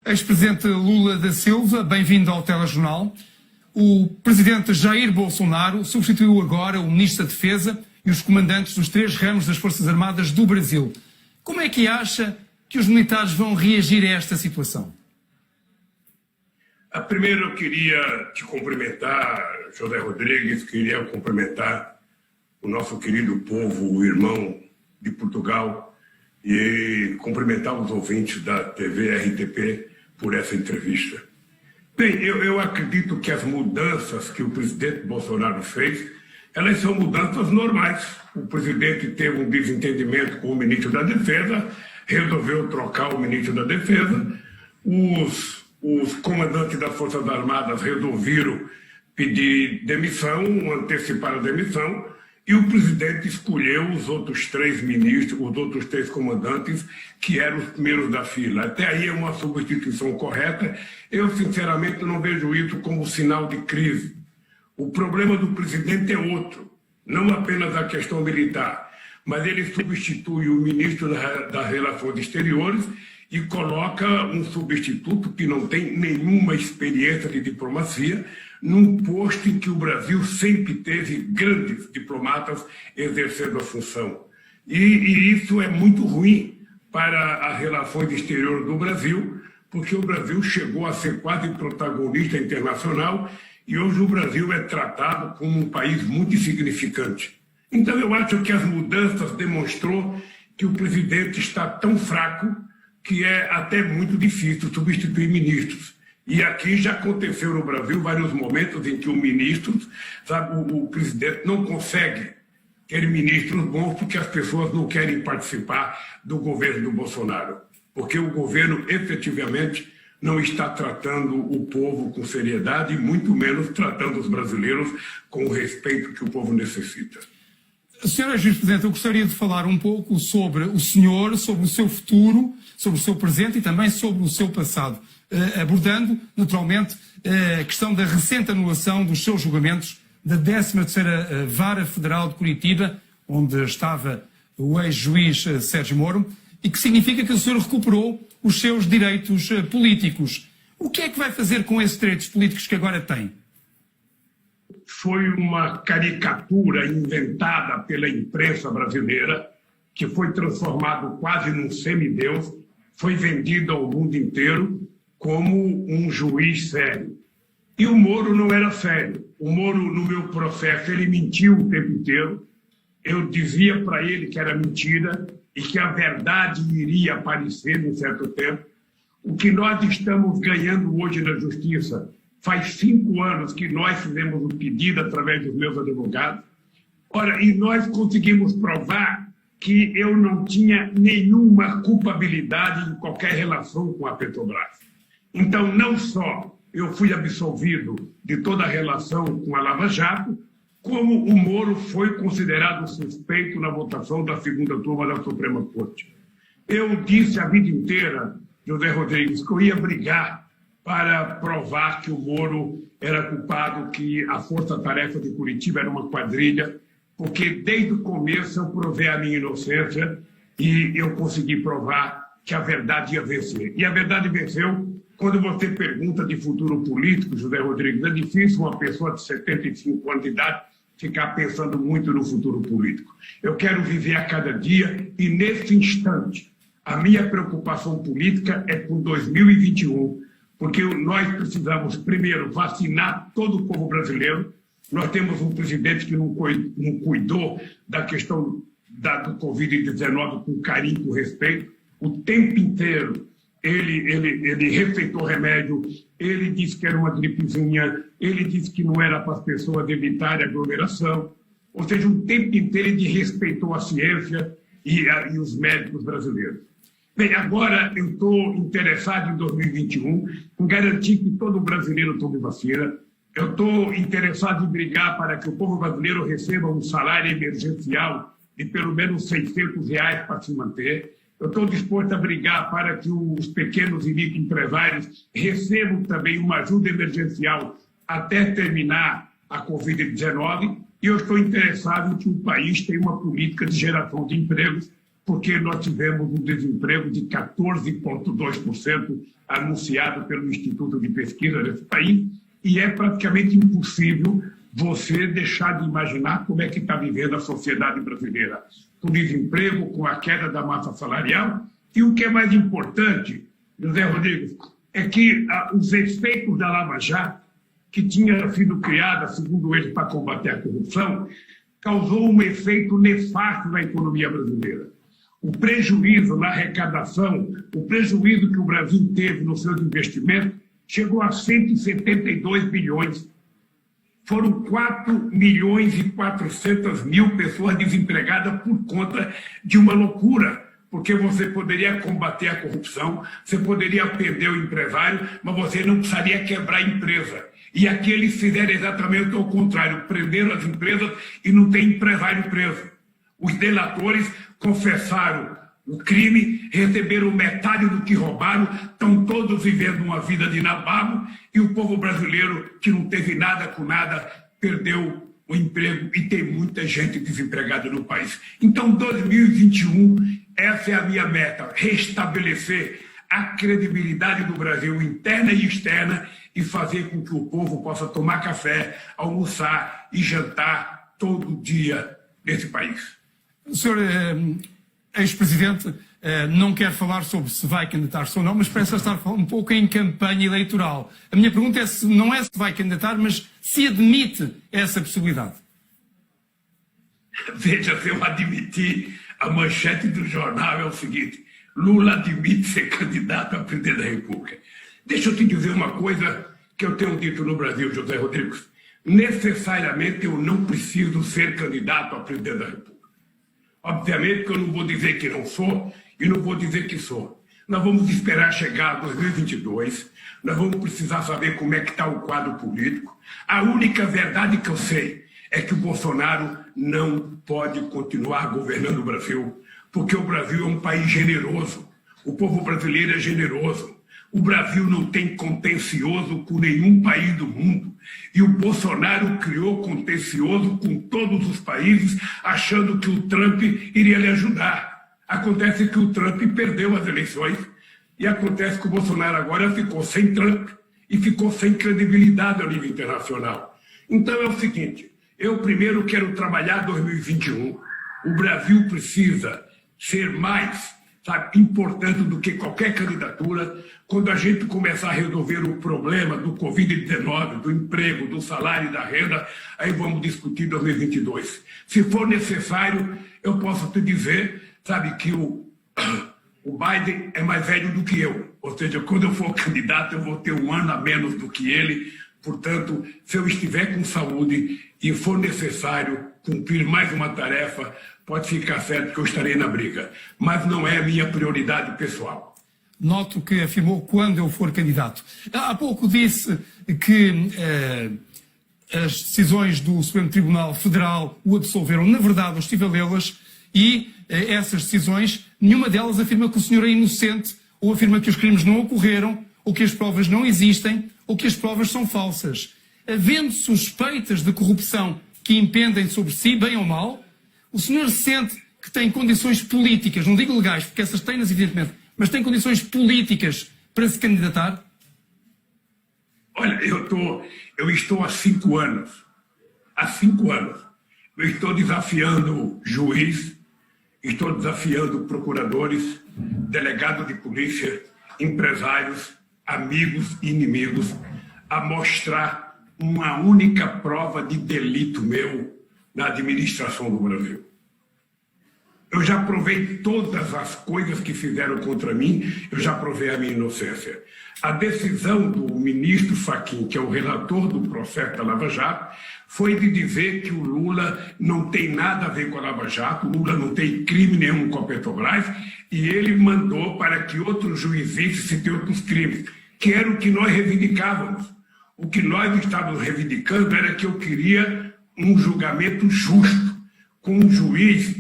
Ex-presidente Lula da Silva, bem-vindo ao Telejornal. O presidente Jair Bolsonaro substituiu agora o ministro da Defesa e os comandantes dos 3 ramos das Forças Armadas do Brasil. Como é que acha que os militares vão reagir a esta situação? Primeiro eu queria te cumprimentar, José Rodrigues, queria cumprimentar o nosso querido povo, o irmão de Portugal, e cumprimentar os ouvintes da TV RTP por essa entrevista. Bem, eu acredito que as mudanças que o presidente Bolsonaro fez, elas são mudanças normais. O presidente teve um desentendimento com o ministro da Defesa, resolveu trocar o ministro da Defesa, os comandantes das Forças Armadas resolveram pedir demissão, antecipar a demissão, e o presidente escolheu os outros 3 ministros, os outros 3 comandantes, que eram os primeiros da fila. Até aí é uma substituição correta. Eu, sinceramente, não vejo isso como sinal de crise. O problema do presidente é outro, não apenas a questão militar, mas ele substitui o ministro das Relações Exteriores e coloca um substituto que não tem nenhuma experiência de diplomacia, num posto em que o Brasil sempre teve grandes diplomatas exercendo a função. E isso é muito ruim para as relações exteriores do Brasil, porque o Brasil chegou a ser quase protagonista internacional e hoje o Brasil é tratado como um país muito insignificante. Então eu acho que as mudanças demonstrou que o presidente está tão fraco que é até muito difícil substituir ministros. E aqui já aconteceu no Brasil vários momentos em que o presidente não consegue ter ministros bons porque as pessoas não querem participar do governo do Bolsonaro. Porque o governo efetivamente não está tratando o povo com seriedade e muito menos tratando os brasileiros com o respeito que o povo necessita. Senhor Ex-Presidente, eu gostaria de falar um pouco sobre o senhor, sobre o seu futuro, sobre o seu presente e também sobre o seu passado, abordando, naturalmente, a questão da recente anulação dos seus julgamentos da 13ª Vara Federal de Curitiba, onde estava o ex-juiz Sérgio Moro, e que significa que o senhor recuperou os seus direitos políticos. O que é que vai fazer com esses direitos políticos que agora tem? Foi uma caricatura inventada pela imprensa brasileira, que foi transformado quase num semideus, foi vendido ao mundo inteiro como um juiz sério. E o Moro não era sério. O Moro, no meu processo, ele mentiu o tempo inteiro. Eu dizia para ele que era mentira e que a verdade iria aparecer em certo tempo. O que nós estamos ganhando hoje na Justiça, faz 5 anos que nós fizemos um pedido através dos meus advogados. Ora, e nós conseguimos provar que eu não tinha nenhuma culpabilidade em qualquer relação com a Petrobras. Então, não só eu fui absolvido de toda a relação com a Lava Jato, como o Moro foi considerado suspeito na votação da 2ª turma da Suprema Corte. Eu disse a vida inteira, José Rodrigues, que eu ia brigar para provar que o Moro era culpado, que a Força Tarefa de Curitiba era uma quadrilha, porque desde o começo eu provei a minha inocência e eu consegui provar que a verdade ia vencer. E a verdade venceu. Quando você pergunta de futuro político, José Rodrigues, é difícil uma pessoa de 75 anos de idade ficar pensando muito no futuro político. Eu quero viver a cada dia e, nesse instante, a minha preocupação política é com 2021, porque nós precisamos, primeiro, vacinar todo o povo brasileiro. Nós temos um presidente que não cuidou da questão do Covid-19 com carinho, com respeito. O tempo inteiro ele receitou remédio, ele disse que era uma gripezinha, ele disse que não era para as pessoas evitarem aglomeração. Ou seja, o tempo inteiro ele respeitou a ciência e os médicos brasileiros. Bem, agora eu estou interessado em 2021 em garantir que todo brasileiro tome vacina. Eu estou interessado em brigar para que o povo brasileiro receba um salário emergencial de pelo menos R$600 para se manter. Eu estou disposto a brigar para que os pequenos e microempresários recebam também uma ajuda emergencial até terminar a Covid-19. E eu estou interessado em que o país tenha uma política de geração de empregos, porque nós tivemos um desemprego de 14,2% anunciado pelo Instituto de Pesquisa desse país, e é praticamente impossível você deixar de imaginar como é que está vivendo a sociedade brasileira, com desemprego, com a queda da massa salarial, e o que é mais importante, José Rodrigues, é que os efeitos da Lava Jato, que tinha sido criada, segundo eles, para combater a corrupção, causou um efeito nefasto na economia brasileira. O prejuízo na arrecadação, o prejuízo que o Brasil teve nos seus investimentos, chegou a 172 bilhões. Foram 4.400.000 pessoas desempregadas por conta de uma loucura, porque você poderia combater a corrupção, você poderia prender o empresário, mas você não precisaria quebrar a empresa. E aqui eles fizeram exatamente o contrário, prenderam as empresas e não tem empresário preso. Os delatores confessaram o crime, receberam metade do que roubaram, estão todos vivendo uma vida de nabarro, e o povo brasileiro, que não teve nada com nada, perdeu o emprego e tem muita gente desempregada no país. Então, 2021, essa é a minha meta, restabelecer a credibilidade do Brasil interna e externa e fazer com que o povo possa tomar café, almoçar e jantar todo dia nesse país. O senhor ex-presidente não quer falar sobre se vai candidatar-se ou não, mas parece estar um pouco em campanha eleitoral. A minha pergunta é se não é se vai candidatar, mas se admite essa possibilidade. Veja, se eu admitir, a manchete do jornal é o seguinte: Lula admite ser candidato a presidente da República. Deixa eu te dizer uma coisa que eu tenho dito no Brasil, José Rodrigues. Necessariamente eu não preciso ser candidato a presidente da República. Obviamente que eu não vou dizer que não sou e não vou dizer que sou. Nós vamos esperar chegar 2022, nós vamos precisar saber como é que está o quadro político. A única verdade que eu sei é que o Bolsonaro não pode continuar governando o Brasil, porque o Brasil é um país generoso, o povo brasileiro é generoso. O Brasil não tem contencioso com nenhum país do mundo. E o Bolsonaro criou contencioso com todos os países, achando que o Trump iria lhe ajudar. Acontece que o Trump perdeu as eleições e acontece que o Bolsonaro agora ficou sem Trump e ficou sem credibilidade ao nível internacional. Então é o seguinte, eu primeiro quero trabalhar 2021. O Brasil precisa ser mais importante do que qualquer candidatura. Quando a gente começar a resolver o problema do Covid-19, do emprego, do salário e da renda, aí vamos discutir 2022. Se for necessário, eu posso te dizer, que o Biden é mais velho do que eu. Ou seja, quando eu for candidato, eu vou ter um ano a menos do que ele. Portanto, se eu estiver com saúde e for necessário cumprir mais uma tarefa, pode ficar certo que eu estarei na briga. Mas não é a minha prioridade pessoal. Noto que afirmou quando eu for candidato. Há pouco disse que as decisões do Supremo Tribunal Federal o absolveram. Na verdade, eu estive a lê-las e essas decisões, nenhuma delas afirma que o senhor é inocente, ou afirma que os crimes não ocorreram, ou que as provas não existem, ou que as provas são falsas. Havendo suspeitas de corrupção que impendem sobre si, bem ou mal, o senhor sente que tem condições políticas, não digo legais, porque essas têm-nas evidentemente, mas tem condições políticas para se candidatar? Olha, eu estou há 5 anos, eu estou desafiando juiz, estou desafiando procuradores, delegados de polícia, empresários, amigos e inimigos, a mostrar uma única prova de delito meu na administração do Brasil. Eu já provei todas as coisas que fizeram contra mim, eu já provei a minha inocência. A decisão do ministro Fachin, que é o relator do processo da Lava Jato, foi de dizer que o Lula não tem nada a ver com a Lava Jato, o Lula não tem crime nenhum com a Petrobras, e ele mandou para que outros juízes se tenham outros crimes, que era o que nós reivindicávamos. O que nós estávamos reivindicando era que eu queria um julgamento justo, com um juiz,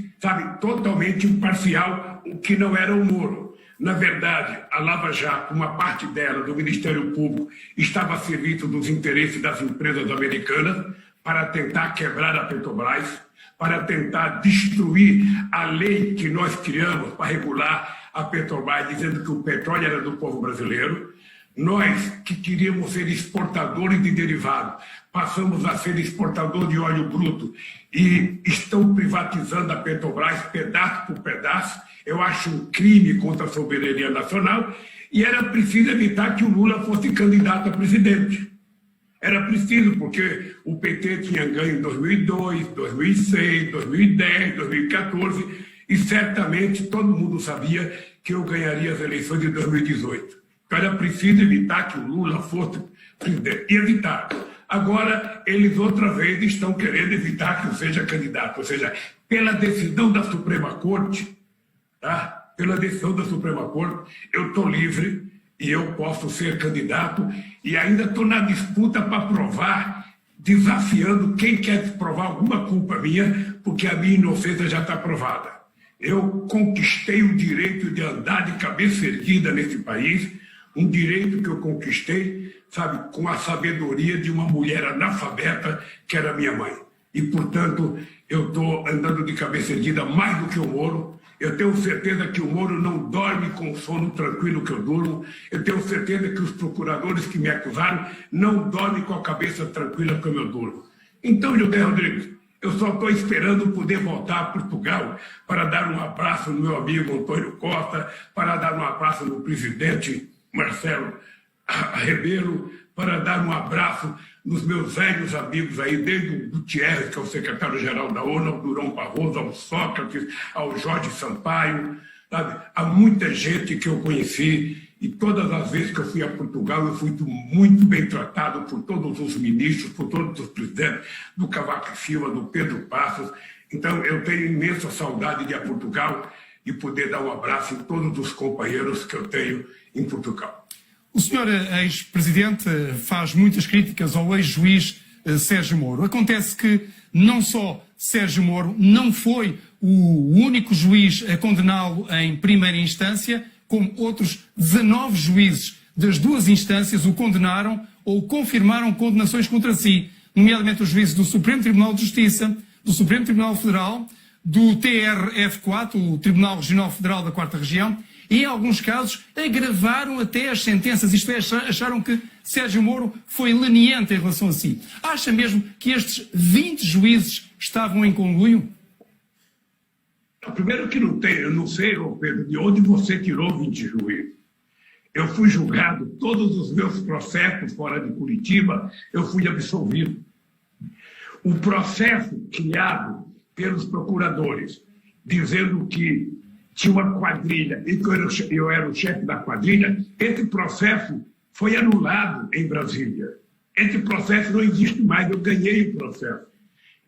totalmente imparcial, o que não era o Moro. Na verdade, a Lava Jato, uma parte dela, do Ministério Público, estava a serviço dos interesses das empresas americanas para tentar quebrar a Petrobras, para tentar destruir a lei que nós criamos para regular a Petrobras, dizendo que o petróleo era do povo brasileiro. Nós, que queríamos ser exportadores de derivados, passamos a ser exportador de óleo bruto e estão privatizando a Petrobras pedaço por pedaço. Eu acho um crime contra a soberania nacional e era preciso evitar que o Lula fosse candidato a presidente. Era preciso, porque o PT tinha ganho em 2002, 2006, 2010, 2014 e certamente todo mundo sabia que eu ganharia as eleições de 2018. Então era preciso evitar que o Lula fosse presidente. E evitar. Agora, eles outra vez estão querendo evitar que eu seja candidato. Ou seja, pela decisão da Suprema Corte, tá? Pela decisão da Suprema Corte, eu estou livre e eu posso ser candidato e ainda estou na disputa para provar, desafiando quem quer provar alguma culpa minha, porque a minha inocência já está provada. Eu conquistei o direito de andar de cabeça erguida nesse país, um direito que eu conquistei, sabe, com a sabedoria de uma mulher analfabeta que era minha mãe. E, portanto, eu estou andando de cabeça erguida mais do que o Moro. Eu tenho certeza que o Moro não dorme com o sono tranquilo que eu durmo. Eu tenho certeza que os procuradores que me acusaram não dormem com a cabeça tranquila como eu durmo. Então, José Rodrigues, eu só estou esperando poder voltar a Portugal para dar um abraço no meu amigo Antônio Costa, para dar um abraço no presidente Marcelo Rebelo, para dar um abraço nos meus velhos amigos aí, desde o Gutierrez, que é o secretário-geral da ONU, ao Durão Barroso, ao Sócrates, ao Jorge Sampaio, sabe? Há muita gente que eu conheci e todas as vezes que eu fui a Portugal eu fui muito bem tratado por todos os ministros, por todos os presidentes, do Cavaco Silva, do Pedro Passos. Então eu tenho imensa saudade de ir a Portugal e poder dar um abraço em todos os companheiros que eu tenho em Portugal. O senhor ex-presidente faz muitas críticas ao ex-juiz Sérgio Moro. Acontece que não só Sérgio Moro não foi o único juiz a condená-lo em primeira instância, como outros 19 juízes das duas instâncias o condenaram ou confirmaram condenações contra si, nomeadamente os juízes do Supremo Tribunal de Justiça, do Supremo Tribunal Federal, do TRF4, o Tribunal Regional Federal da 4ª Região, e, em alguns casos, agravaram até as sentenças, isto é, acharam que Sérgio Moro foi leniente em relação a si. Acha mesmo que estes 20 juízes estavam em conluio? Primeiro que não tem, eu não sei, Pedro, de onde você tirou 20 juízes. Eu fui julgado, todos os meus processos fora de Curitiba, eu fui absolvido. O processo criado pelos procuradores, dizendo que tinha uma quadrilha e que eu era o chefe da quadrilha, esse processo foi anulado em Brasília. Esse processo não existe mais, eu ganhei o processo.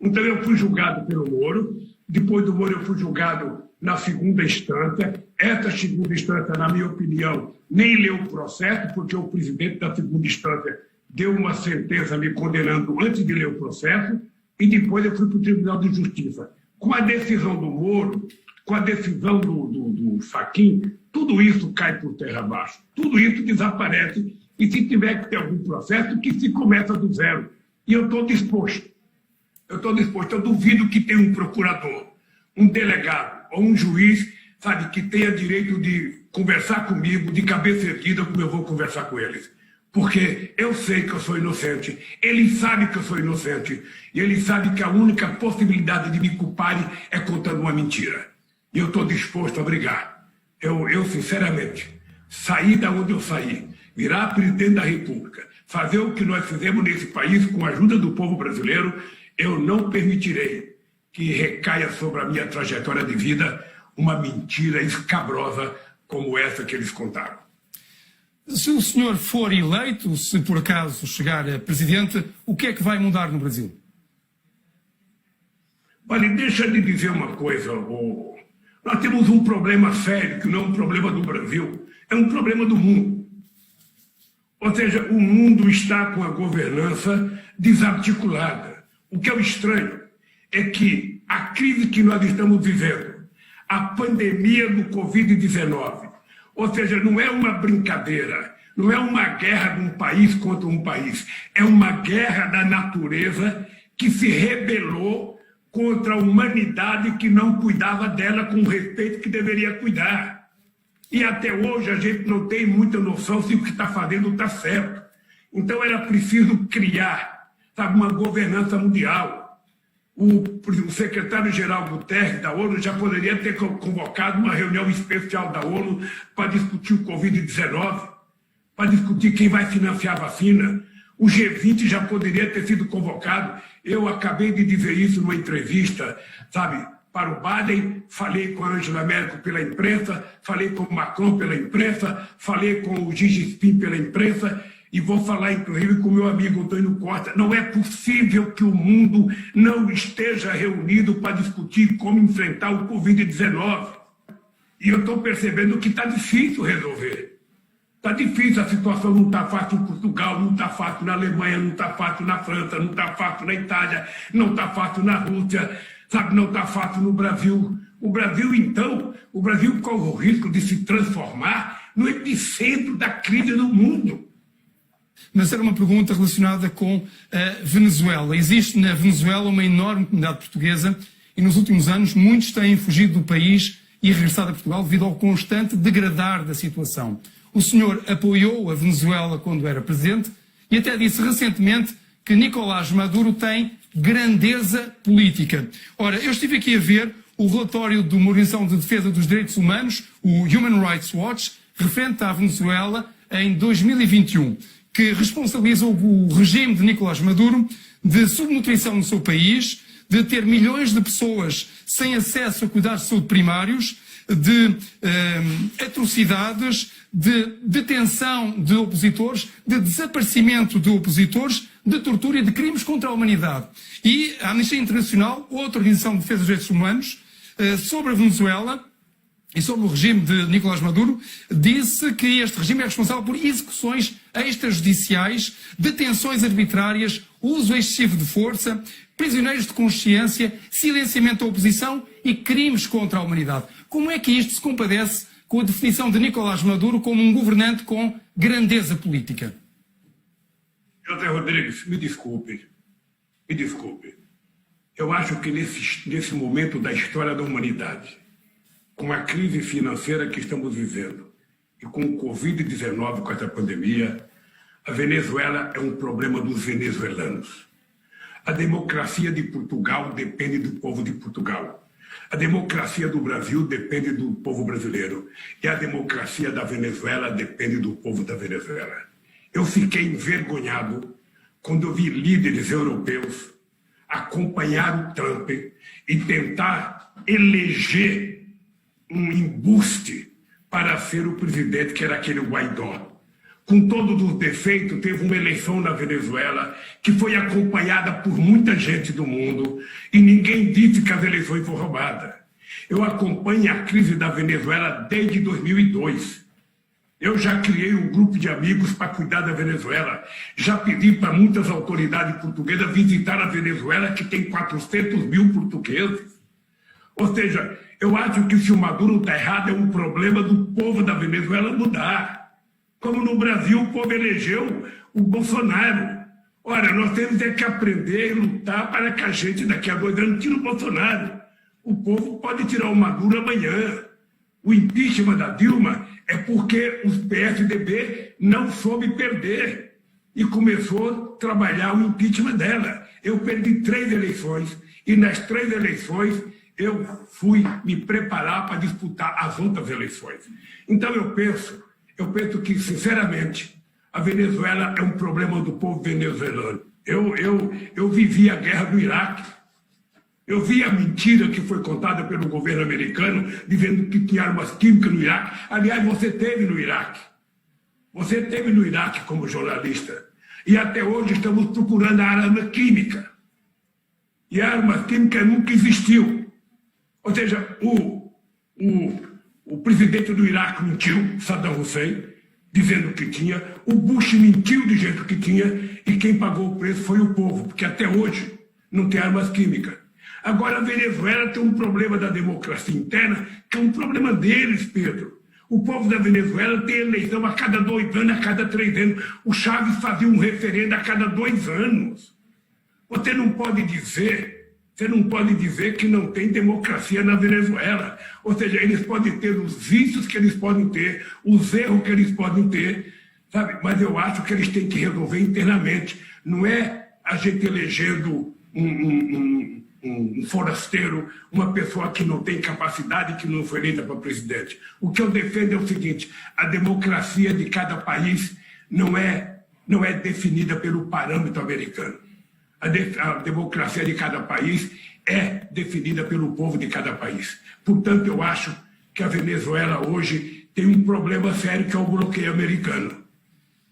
Então eu fui julgado pelo Moro, depois do Moro eu fui julgado na segunda instância. Essa segunda instância, na minha opinião, nem leu o processo, porque o presidente da segunda instância deu uma sentença me condenando antes de ler o processo, e depois eu fui para o Tribunal de Justiça. Com a decisão do Moro, com a decisão do Fachin, tudo isso cai por terra abaixo. Tudo isso desaparece e se tiver que ter algum processo, que se começa do zero. E eu estou disposto. Eu duvido que tenha um procurador, um delegado ou um juiz, sabe, que tenha direito de conversar comigo de cabeça erguida como eu vou conversar com eles. Porque eu sei que eu sou inocente, eles sabem que eu sou inocente, e eles sabem que a única possibilidade de me culparem é contando uma mentira. E eu estou disposto a brigar. Eu, sinceramente, sair da onde eu saí, virar presidente da República, fazer o que nós fizemos nesse país com a ajuda do povo brasileiro, eu não permitirei que recaia sobre a minha trajetória de vida uma mentira escabrosa como essa que eles contaram. Se o senhor for eleito, se por acaso chegar a presidente, o que é que vai mudar no Brasil? Olha, deixa de dizer uma coisa. Nós temos um problema sério, que não é um problema do Brasil, é um problema do mundo. Ou seja, o mundo está com a governança desarticulada. O que é o estranho é que a crise que nós estamos vivendo, a pandemia do Covid-19, ou seja, não é uma brincadeira, não é uma guerra de um país contra um país, é uma guerra da natureza que se rebelou contra a humanidade que não cuidava dela com o respeito que deveria cuidar. E até hoje a gente não tem muita noção se o que está fazendo está certo. Então era preciso criar, sabe, uma governança mundial. O secretário-geral Guterres da ONU já poderia ter convocado uma reunião especial da ONU para discutir o Covid-19, para discutir quem vai financiar a vacina. O G20 já poderia ter sido convocado. Eu acabei de dizer isso numa entrevista, sabe, para o Biden, falei com a Angela Merkel pela imprensa, falei com o Macron pela imprensa, falei com o Xi Jinping pela imprensa e vou falar, inclusive, com o meu amigo Antônio Costa. Não é possível que o mundo não esteja reunido para discutir como enfrentar o Covid-19. E eu estou percebendo que está difícil resolver. Está difícil, a situação não está fácil em Portugal, não está fácil na Alemanha, não está fácil na França, não está fácil na Itália, não está fácil na Rússia, sabe, não está fácil no Brasil. O Brasil, então, o Brasil corre o risco de se transformar no epicentro da crise do mundo. Mas era uma pergunta relacionada com a Venezuela. Existe na Venezuela uma enorme comunidade portuguesa e nos últimos anos muitos têm fugido do país e regressado a Portugal devido ao constante degradar da situação. O senhor apoiou a Venezuela quando era presidente e até disse recentemente que Nicolás Maduro tem grandeza política. Ora, eu estive aqui a ver o relatório de uma organização de defesa dos direitos humanos, o Human Rights Watch, referente à Venezuela em 2021, que responsabiliza o regime de Nicolás Maduro de subnutrição no seu país, de ter milhões de pessoas sem acesso a cuidados de saúde primários, de atrocidades, de detenção de opositores, de desaparecimento de opositores, de tortura e de crimes contra a humanidade. E a Amnistia Internacional, outra organização de defesa dos direitos humanos, sobre a Venezuela e sobre o regime de Nicolás Maduro, disse que este regime é responsável por execuções extrajudiciais, detenções arbitrárias, uso excessivo de força, prisioneiros de consciência, silenciamento da oposição e crimes contra a humanidade. Como é que isto se compadece com a definição de Nicolás Maduro como um governante com grandeza política? José Rodrigues, me desculpe. Eu acho que nesse momento da história da humanidade, com a crise financeira que estamos vivendo e com o Covid-19, com essa pandemia, a Venezuela é um problema dos venezuelanos. A democracia de Portugal depende do povo de Portugal. A democracia do Brasil depende do povo brasileiro. E a democracia da Venezuela depende do povo da Venezuela. Eu fiquei envergonhado quando eu vi líderes europeus acompanhar o Trump e tentar eleger um embuste para ser o presidente, que era aquele Guaidó. Com todos os defeitos, teve uma eleição na Venezuela que foi acompanhada por muita gente do mundo e ninguém disse que as eleições foram roubadas. Eu acompanho a crise da Venezuela desde 2002. Eu já criei um grupo de amigos para cuidar da Venezuela. Já pedi para muitas autoridades portuguesas visitar a Venezuela, que tem 400 mil portugueses. Ou seja, eu acho que se o Maduro está errado, é um problema do povo da Venezuela mudar. Como no Brasil o povo elegeu o Bolsonaro. Ora, nós temos que aprender e lutar para que a gente, daqui a 2 anos, tire o Bolsonaro. O povo pode tirar o Maduro amanhã. O impeachment da Dilma é porque os PSDB não soube perder e começou a trabalhar o impeachment dela. Eu perdi 3 eleições e nas 3 eleições eu fui me preparar para disputar as outras eleições. Então eu penso que, sinceramente, a Venezuela é um problema do povo venezuelano. Eu vivi a guerra do Iraque. Eu vi a mentira que foi contada pelo governo americano, dizendo que tinha armas químicas no Iraque. Aliás, você esteve no Iraque. Você esteve no Iraque como jornalista. E até hoje estamos procurando a arma química. E a arma química nunca existiu. Ou seja, o presidente do Iraque mentiu, Saddam Hussein, dizendo que tinha. O Bush mentiu do jeito que tinha. E quem pagou o preço foi o povo, porque até hoje não tem armas químicas. Agora a Venezuela tem um problema da democracia interna, que é um problema deles, Pedro. O povo da Venezuela tem eleição a cada 2 anos, a cada 3 anos. O Chávez fazia um referendo a cada 2 anos. Você não pode dizer Você não pode dizer que não tem democracia na Venezuela. Ou seja, eles podem ter os vícios que eles podem ter, os erros que eles podem ter, sabe? Mas eu acho que eles têm que resolver internamente. Não é a gente elegendo um forasteiro, uma pessoa que não tem capacidade, que não foi eleita para presidente. O que eu defendo é o seguinte: a democracia de cada país não é definida pelo parâmetro americano. A democracia de cada país é definida pelo povo de cada país. Portanto, eu acho que a Venezuela hoje tem um problema sério, que é o bloqueio americano.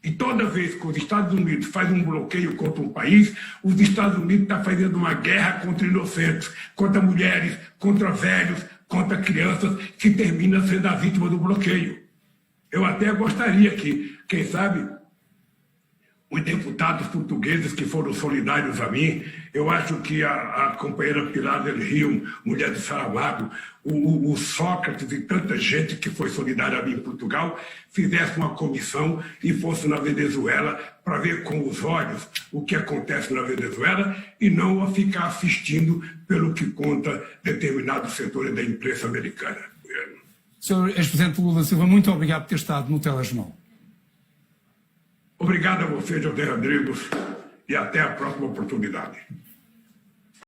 E toda vez que os Estados Unidos fazem um bloqueio contra um país, os Estados Unidos estão fazendo uma guerra contra inocentes, contra mulheres, contra velhos, contra crianças, que termina sendo a vítima do bloqueio. Eu até gostaria que, quem sabe, os deputados portugueses que foram solidários a mim, eu acho que a companheira Pilar del Rio, mulher de Saramago, o Sócrates e tanta gente que foi solidária a mim em Portugal, fizesse uma comissão e fosse na Venezuela para ver com os olhos o que acontece na Venezuela e não a ficar assistindo pelo que conta determinados setores da imprensa americana. Sr. Ex-Presidente Lula da Silva, muito obrigado por ter estado no Telejornal. Obrigado a você, José Rodrigues, e até a próxima oportunidade.